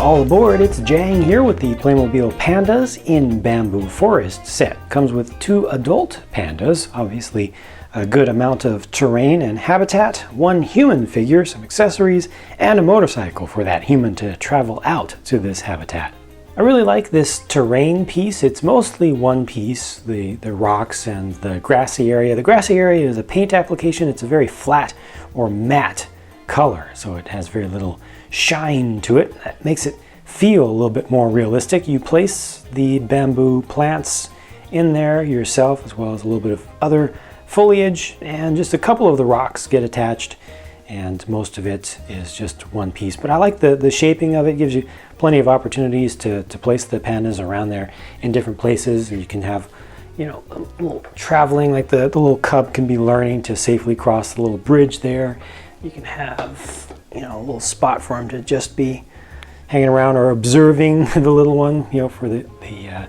All aboard, it's Jang here with the Playmobil Pandas in Bamboo Forest set. Comes with 2 adult pandas, obviously a good amount of terrain and habitat, 1 human figure, some accessories, and a motorcycle for that human to travel out to this habitat. I really like this terrain piece. It's mostly one piece, the rocks and the grassy area. The grassy area is a paint application. It's a very flat or matte color, so it has very little shine to it. That makes it feel a little bit more realistic. You place the bamboo plants in there yourself, as well as a little bit of other foliage, and just a couple of the rocks get attached, and most of it is just one piece. But I like the shaping of it. It gives you plenty of opportunities to place the pandas around there in different places, and you can have, you know, a little traveling, like the little cub can be learning to safely cross the little bridge there. You can have, you know, a little spot for him to just be hanging around or observing the little one, you know, for the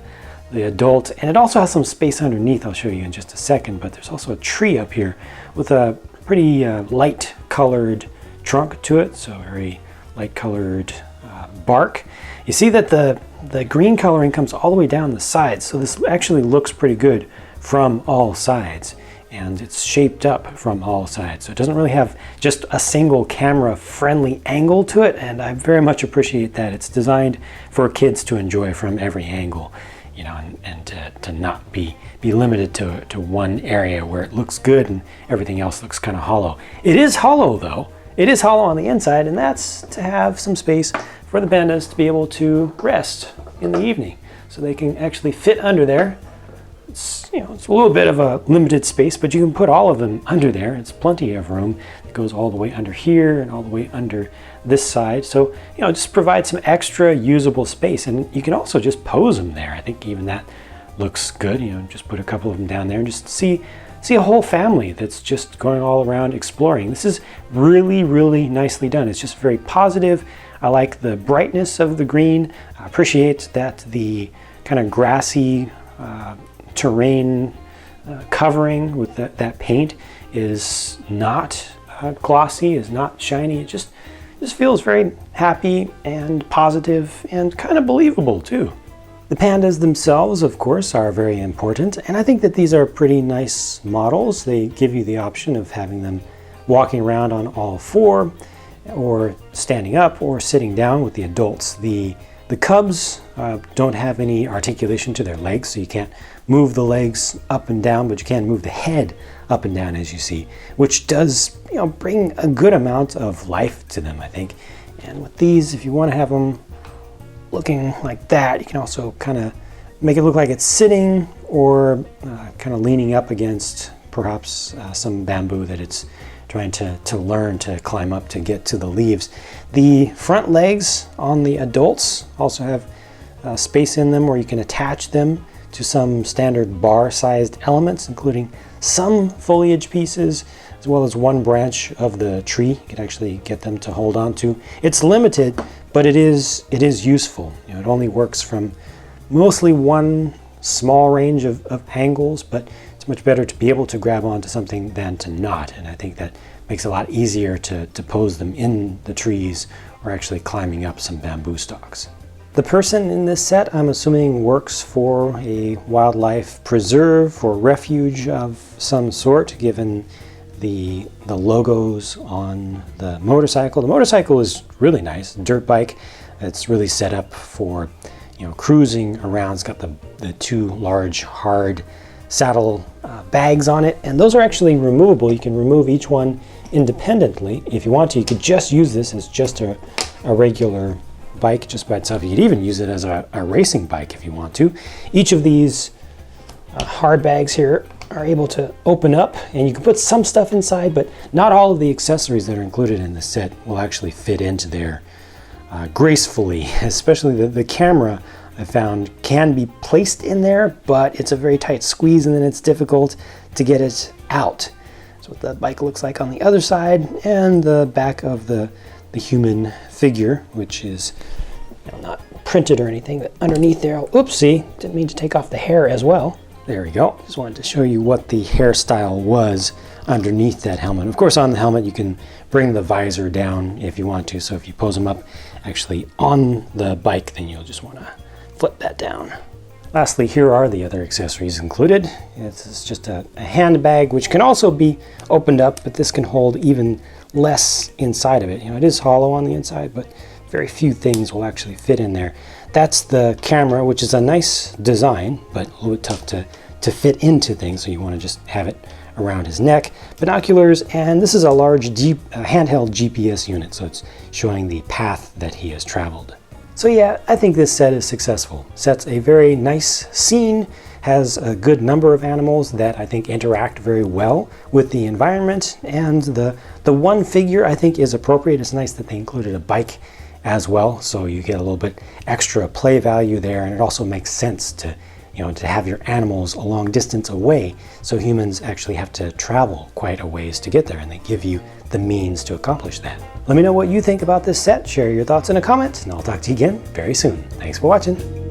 adult. And it also has some space underneath. I'll show you in just a second, but there's also a tree up here with a pretty light colored trunk to it, so very light colored bark. You see that the green coloring comes all the way down the sides, so this actually looks pretty good from all sides, and it's shaped up from all sides, so it doesn't really have just a single camera friendly angle to it, and I very much appreciate that. It's designed for kids to enjoy from every angle, you know, and to not be limited to one area where it looks good and everything else looks kind of hollow. It is hollow though. It is hollow on the inside, and that's to have some space for the pandas to be able to rest in the evening, so they can actually fit under there. It's, you know, it's a little bit of a limited space, but you can put all of them under there. It's plenty of room. It goes all the way under here and all the way under this side. So, you know, just provide some extra usable space, and you can also just pose them there. I think even that looks good. You know, just put a couple of them down there and just see a whole family that's just going all around exploring. This is really, really nicely done. It's just very positive. I like the brightness of the green. I appreciate that the kind of grassy terrain covering with that paint is not glossy, is not shiny. It just feels very happy and positive and kind of believable too. The pandas themselves, of course, are very important, and I think that these are pretty nice models. They give you the option of having them walking around on all 4, or standing up, or sitting down with the adults. The cubs don't have any articulation to their legs, so you can't move the legs up and down, but you can move the head up and down, as you see, which does, you know, bring a good amount of life to them, I think. And with these, if you want to have them looking like that, you can also kind of make it look like it's sitting, or kind of leaning up against perhaps some bamboo that it's trying to learn to climb up to get to the leaves. The front legs on the adults also have space in them where you can attach them to some standard bar-sized elements, including some foliage pieces, as well as 1 branch of the tree. You can actually get them to hold on to. It's limited, but it is useful. You know, it only works from mostly one small range of angles, but it's much better to be able to grab onto something than to not, and I think that makes it a lot easier to pose them in the trees or actually climbing up some bamboo stalks. The person in this set, I'm assuming, works for a wildlife preserve or refuge of some sort, given the logos on the motorcycle. The motorcycle is really nice, dirt bike. It's really set up for, you know, cruising around. It's got the 2 large hard saddle bags on it, and those are actually removable. You can remove each one independently if you want to. You could just use this as just a regular bike just by itself. You could even use it as a racing bike if you want to. Each of these hard bags here are able to open up, and you can put some stuff inside, but not all of the accessories that are included in the set will actually fit into there gracefully. Especially the camera, I found, can be placed in there, but it's a very tight squeeze, and then it's difficult to get it out. That's what the bike looks like on the other side, and the back of the human figure, which is, you know, not printed or anything, but underneath there, oopsie, didn't mean to take off the hair as well. There we go. Just wanted to show you what the hairstyle was underneath that helmet. Of course, on the helmet you can bring the visor down if you want to. So if you pose them up actually on the bike, then you'll just want to flip that down. Lastly, here are the other accessories included. It's just a handbag, which can also be opened up, but this can hold even less inside of it. You know, it is hollow on the inside, but very few things will actually fit in there. That's the camera, which is a nice design, but a little bit tough to fit into things, so you want to just have it around his neck. Binoculars, and this is a large handheld GPS unit, so it's showing the path that he has traveled. So yeah, I think this set is successful. Sets a very nice scene, has a good number of animals that I think interact very well with the environment, and the one figure I think is appropriate. It's nice that they included a bike as well, so you get a little bit extra play value there, and it also makes sense to, you know, to have your animals a long distance away, so humans actually have to travel quite a ways to get there, and they give you the means to accomplish that. Let me know what you think about this set. Share your thoughts in a comment, and I'll talk to you again very soon. Thanks for watching.